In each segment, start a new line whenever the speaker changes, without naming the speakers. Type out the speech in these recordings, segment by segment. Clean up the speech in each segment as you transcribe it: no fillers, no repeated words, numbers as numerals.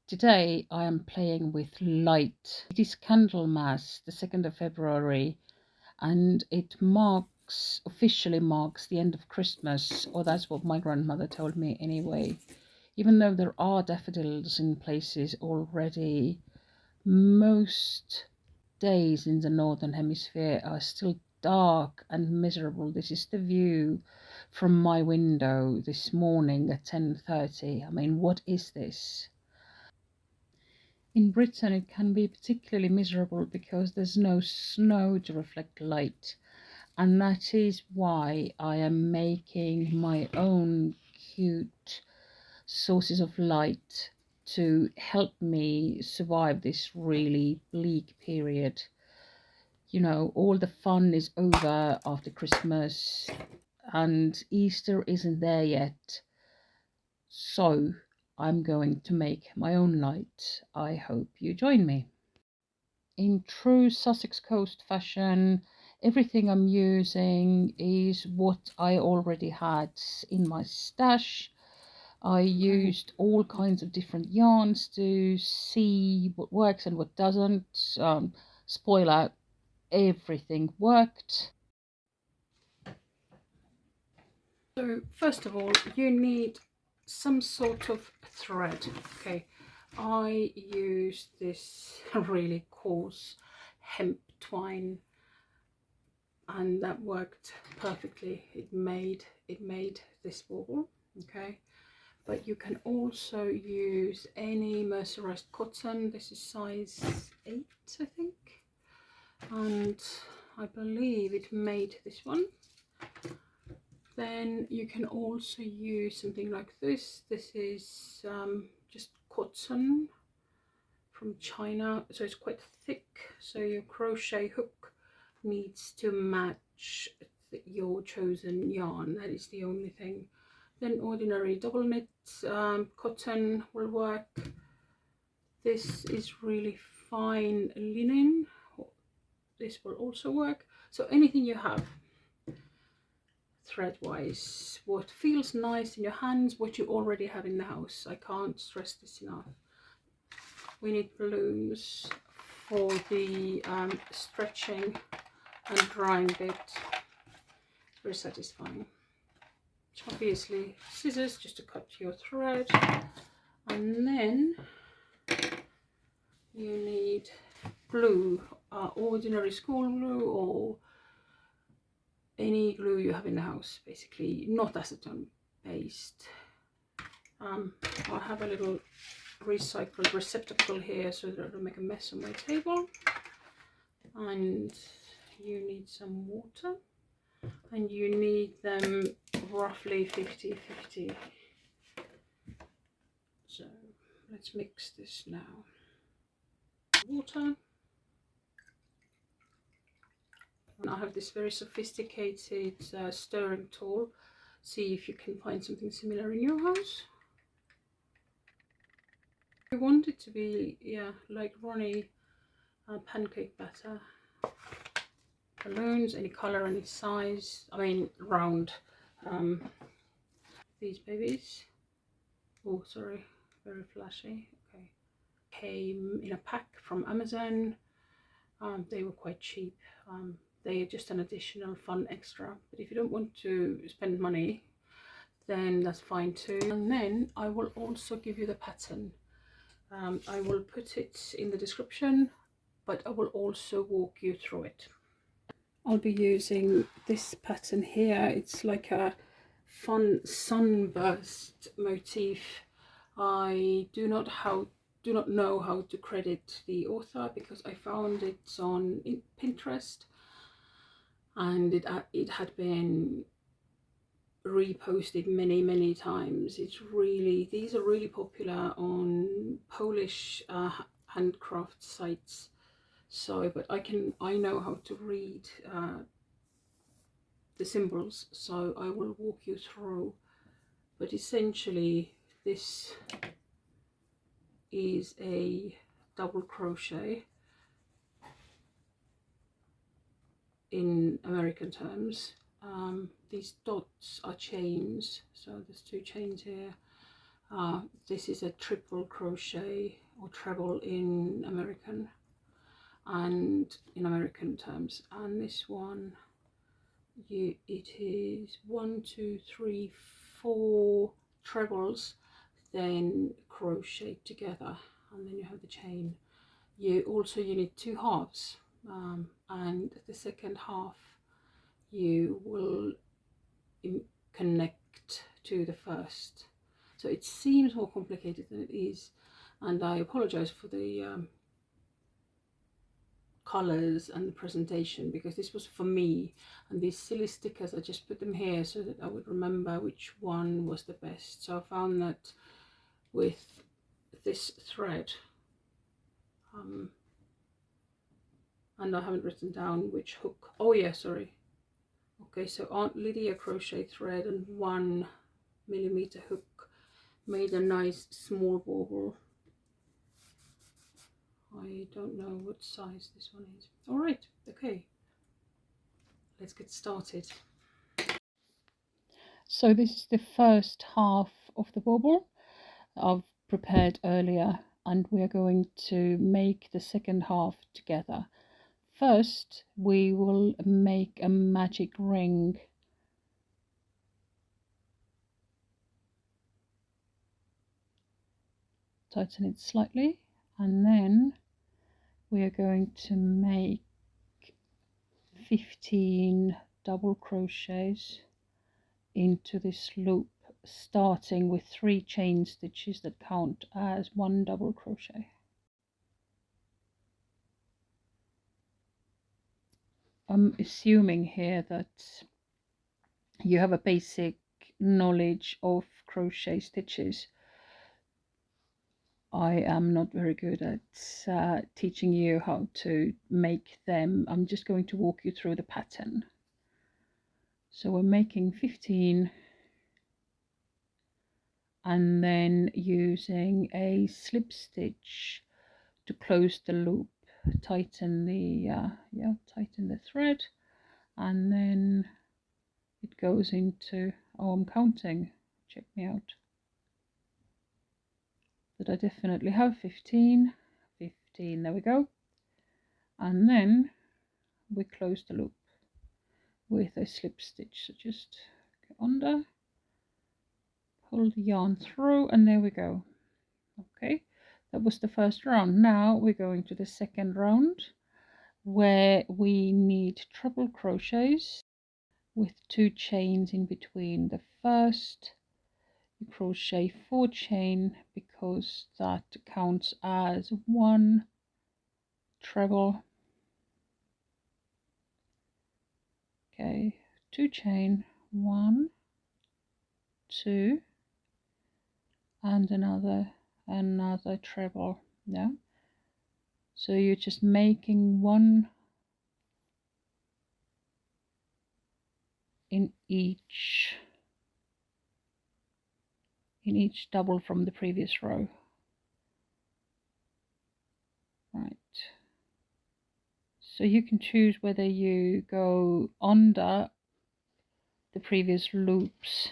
Today I am playing with light. It is Candlemas, the 2nd of February, and it officially marks the end of Christmas, or that's what my grandmother told me anyway. Even though there are daffodils in places already, most days in the northern hemisphere are still dark and miserable. This is the view from my window this morning at 10:30. I mean, what is this? In Britain it can be particularly miserable because there's no snow to reflect light, and that is why I am making my own cute sources of light to help me survive this really bleak period. You know, all the fun is over after Christmas and Easter isn't there yet. So I'm going to make my own light. I hope you join me. In true Sussex Coast fashion, everything I'm using is what I already had in my stash. I used all kinds of different yarns to see what works and what doesn't. Spoiler, everything worked. So first of all, you need some sort of thread. Okay, I used this really coarse hemp twine, and that worked perfectly. It made this bauble. Okay, but you can also use any mercerized cotton. This is size 8, I think, and I believe it made this one. Then you can also use something like this. This is just cotton from China, so it's quite thick, so your crochet hook needs to match your chosen yarn. That is the only thing. Then ordinary double knit cotton will work. This is really fine linen. This will also work. So anything you have thread wise, what feels nice in your hands, what you already have in the house. I can't stress this enough. We need balloons for the stretching and drying bit. Very satisfying. Obviously scissors just to cut your thread, and then you need glue, ordinary school glue or any glue you have in the house, basically, not acetone based. I have a little recycled receptacle here so that I don't make a mess on my table. And you need some water, and you need them roughly 50-50. So let's mix this now. Water. And I have this very sophisticated stirring tool. See if you can find something similar in your house. I want it to be, yeah, like runny pancake batter. Balloons, any color, any size. I mean, round. These babies. Oh, sorry, very flashy. Okay. Came in a pack from Amazon. They were quite cheap. They are just an additional fun extra, but if you don't want to spend money, then that's fine too. And then I will also give you the pattern. I will put it in the description, but I will also walk you through it. I'll be using this pattern here. It's like a fun sunburst motif. I do not know how to credit the author because I found it on Pinterest, and it had been reposted many times. These are really popular on Polish handcraft sites. So, but I know how to read the symbols, so I will walk you through. But essentially this is a double crochet in American terms. These dots are chains, so there's 2 chains here, This is a triple crochet or treble in American and in American terms, and this one it is 1, 2, 3, 4 trebles, then crochet together, and then you have the chain. You need 2 halves, and the second half you will connect to the first. So it seems more complicated than it is, and I apologize for the colors and the presentation, because this was for me, and these silly stickers, I just put them here so that I would remember which one was the best. So I found that with this thread, and I haven't written down which hook. Oh yeah, sorry. Okay, so Aunt Lydia crochet thread and 1mm hook made a nice small bauble. I don't know what size this one is. All right, okay, let's get started. So this is the first half of the bauble I've prepared earlier, and we are going to make the second half together. First, we will make a magic ring. Tighten it slightly, and then we are going to make 15 double crochets into this loop, starting with 3 chain stitches that count as 1 double crochet. I'm assuming here that you have a basic knowledge of crochet stitches. I am not very good at teaching you how to make them. I'm just going to walk you through the pattern. So we're making 15, and then using a slip stitch to close the loop, tighten the thread, and then it goes into, oh, I'm counting, check me out, that I definitely have 15, there we go, and then we close the loop with a slip stitch. So just go under, pull the yarn through, and there we go. Okay, that was the first round. Now we're going to the second round, where we need treble crochets with 2 chains in between. The first, you crochet 4 chain because that counts as 1 treble. Okay, 2 chain, 1, 2, and another treble. Yeah, so you're just making 1 in each double from the previous row. Right, so you can choose whether you go under the previous loops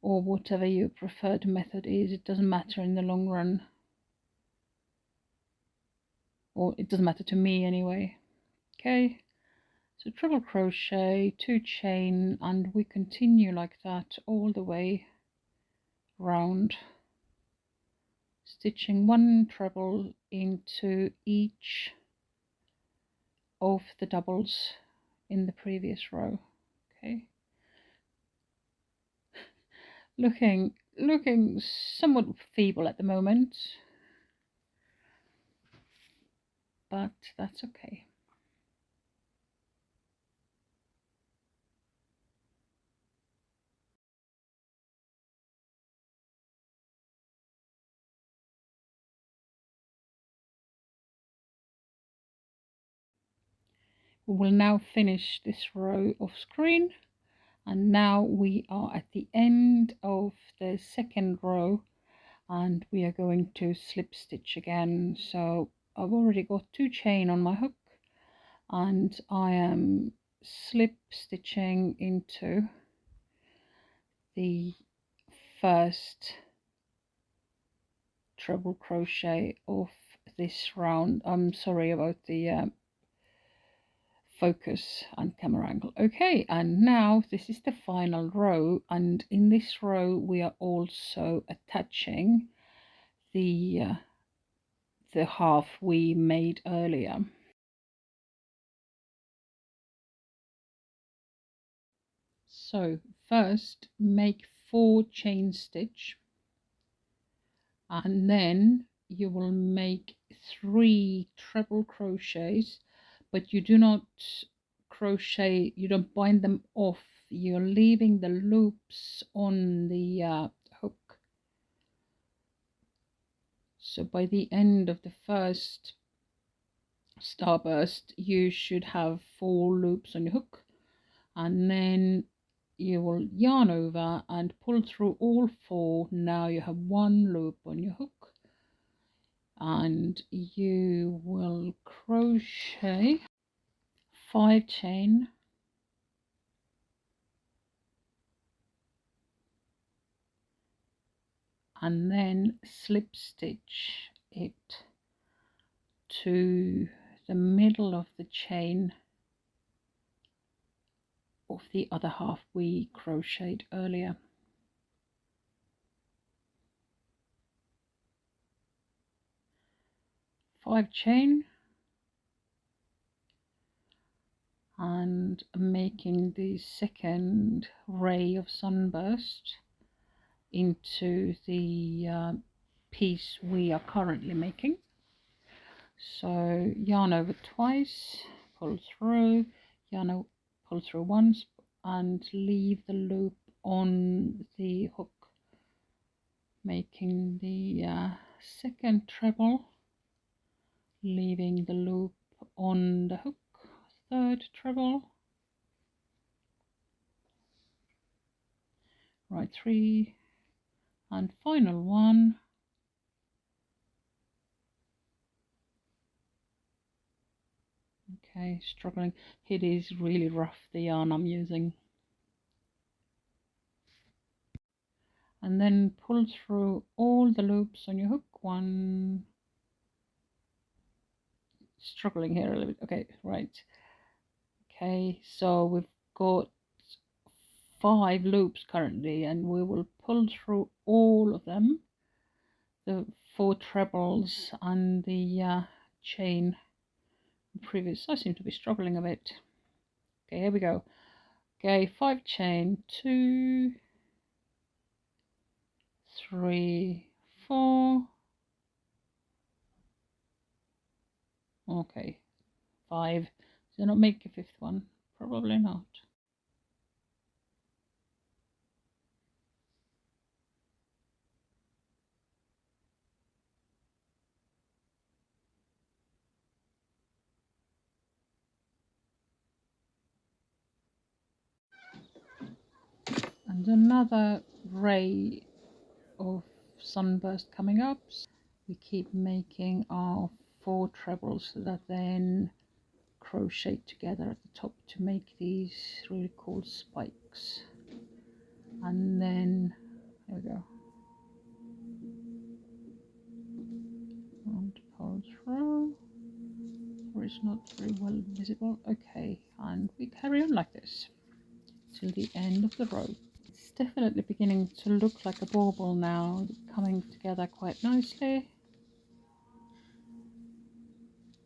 or whatever your preferred method is. It doesn't matter in the long run, or it doesn't matter to me anyway. Okay, so treble crochet, 2 chain, and we continue like that all the way round, stitching 1 treble into each of the doubles in the previous row. Okay, looking somewhat feeble at the moment, but that's okay. We will now finish this row off screen, and now we are at the end of the second row, and we are going to slip stitch again. So I've already got 2 chain on my hook, and I am slip stitching into the first treble crochet of this round. I'm sorry about the focus and camera angle. Okay, and now this is the final row, and in this row we are also attaching the half we made earlier. So first make 4 chain stitch, and then you will make 3 treble crochets, but you do not crochet, you don't bind them off, you're leaving the loops on the hook. So by the end of the first starburst you should have 4 loops on your hook, and then you will yarn over and pull through all 4. Now you have 1 loop on your hook, and you will crochet 5 chain, and then slip stitch it to the middle of the chain of the other half we crocheted earlier. Five chain, and making the second ray of sunburst into the piece we are currently making. So yarn over twice, pull through, pull through once, and leave the loop on the hook, making the second treble, leaving the loop on the hook, third treble, right 3, and final one. Okay, struggling. It is really rough, the yarn I'm using. And then pull through all the loops on your hook. 1, struggling here a little bit. Okay, right. Okay, so we've got 5 loops currently, and we will pull through all of them, the 4 trebles and the chain previous. I seem to be struggling a bit. Okay, here we go. Okay, 5 chain, 2, 3, 4. Okay, 5. Did I not make a 5th one? Probably not. And another ray of sunburst coming up. We keep making our 4 trebles that then crochet together at the top to make these really cool spikes. And then there we go, and pull through, or it's not very well visible. Okay, and we carry on like this till the end of the row. It's definitely beginning to look like a bauble now, coming together quite nicely.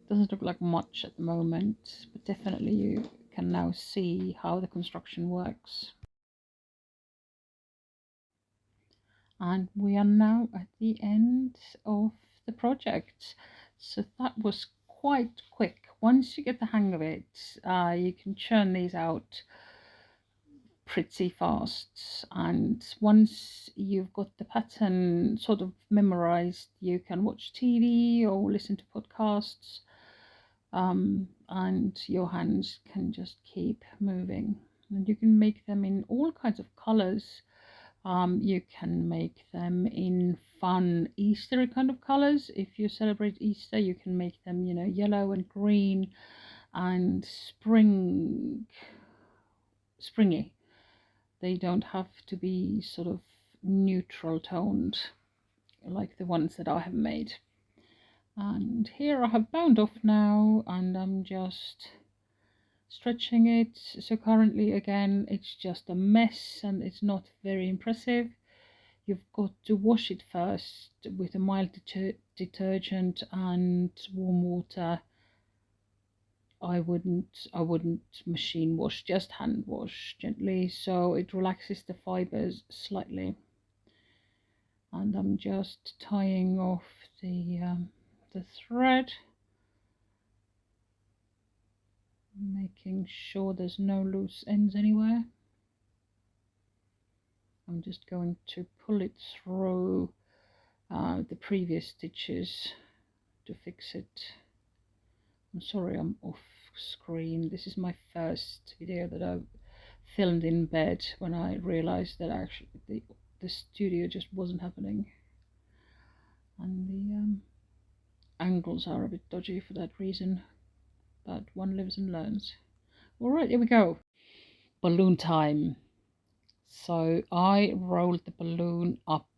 Doesn't look like much at the moment, but definitely you can now see how the construction works. And we are now at the end of the project, so that was quite quick. Once you get the hang of it, you can churn these out pretty fast, and once you've got the pattern sort of memorized, you can watch TV or listen to podcasts, and your hands can just keep moving. And you can make them in all kinds of colors. You can make them in fun Eastery kind of colors. If you celebrate Easter, you can make them, you know, yellow and green and springy. They don't have to be sort of neutral toned, like the ones that I have made. And here I have bound off now, and I'm just stretching it. So currently again it's just a mess and it's not very impressive. You've got to wash it first with a mild detergent and warm water. I wouldn't machine wash, just hand wash gently, so it relaxes the fibers slightly. And I'm just tying off the thread, making sure there's no loose ends anywhere. I'm just going to pull it through the previous stitches to fix it. I'm sorry I'm off screen. This is my first video that I've filmed in bed when I realized that actually the studio just wasn't happening, and the angles are a bit dodgy for that reason, but one lives and learns. All right, here we go. Balloon time. So I rolled the balloon up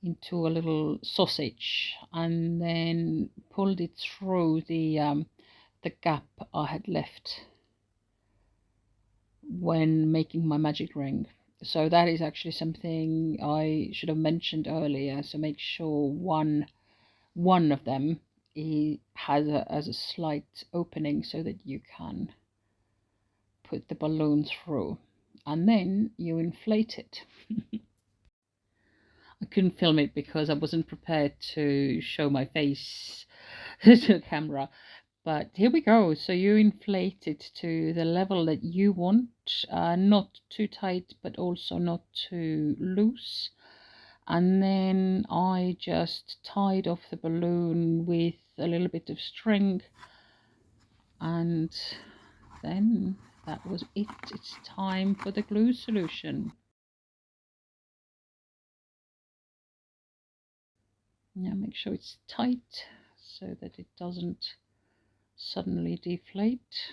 into a little sausage and then pulled it through the gap I had left when making my magic ring. So that is actually something I should have mentioned earlier. So make sure one of them has a slight opening so that you can put the balloon through, and then you inflate it. I couldn't film it because I wasn't prepared to show my face to the camera. But here we go. So you inflate it to the level that you want, not too tight, but also not too loose. And then I just tied off the balloon with a little bit of string, and then that was it. It's time for the glue solution. Now make sure it's tight so that it doesn't suddenly deflate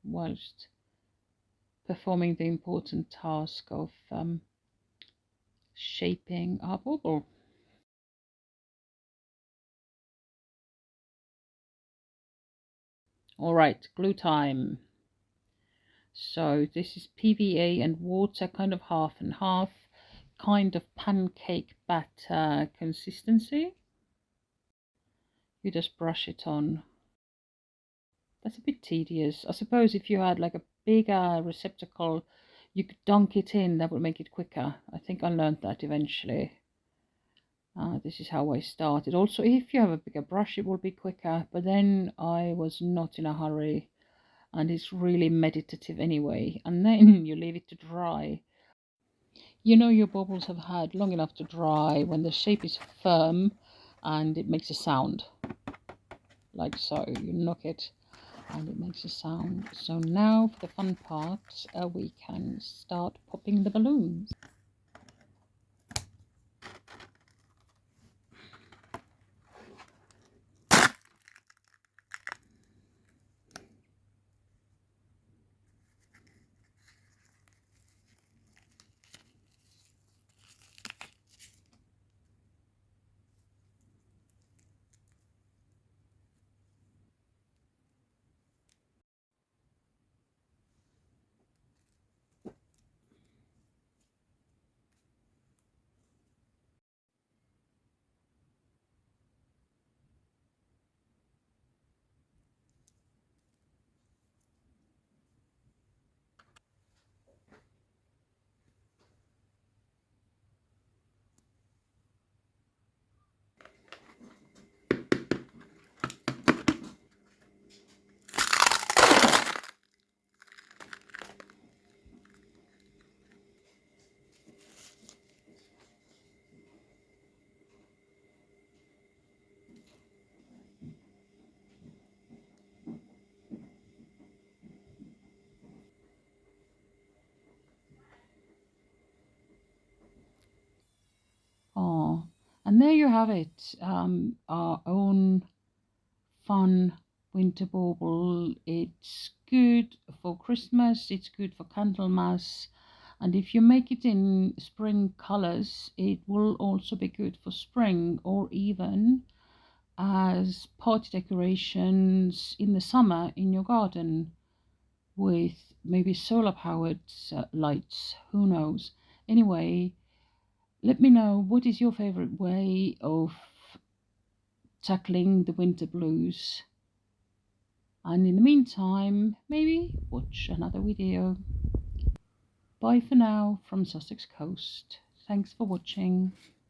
whilst performing the important task of shaping our bauble. All right, glue time. So this is PVA and water, kind of half and half, kind of pancake batter consistency. You just brush it on. That's a bit tedious. I suppose if you had like a bigger receptacle, you could dunk it in. That would make it quicker. I think I learned that eventually. This is how I started. Also, if you have a bigger brush, it will be quicker. But then I was not in a hurry, and it's really meditative anyway. And then you leave it to dry. You know your baubles have had long enough to dry when the shape is firm and it makes a sound. Like so. You knock it and it makes a sound. So now for the fun part, we can start popping the balloons. Oh, and there you have it, our own fun winter bauble. It's good for Christmas, it's good for Candlemas, And if you make it in spring colors, it will also be good for spring, or even as party decorations in the summer in your garden with maybe solar powered lights, who knows. Anyway, let me know, what is your favorite way of tackling the winter blues? And in the meantime, maybe watch another video. Bye for now from Sussex Coast. Thanks for watching.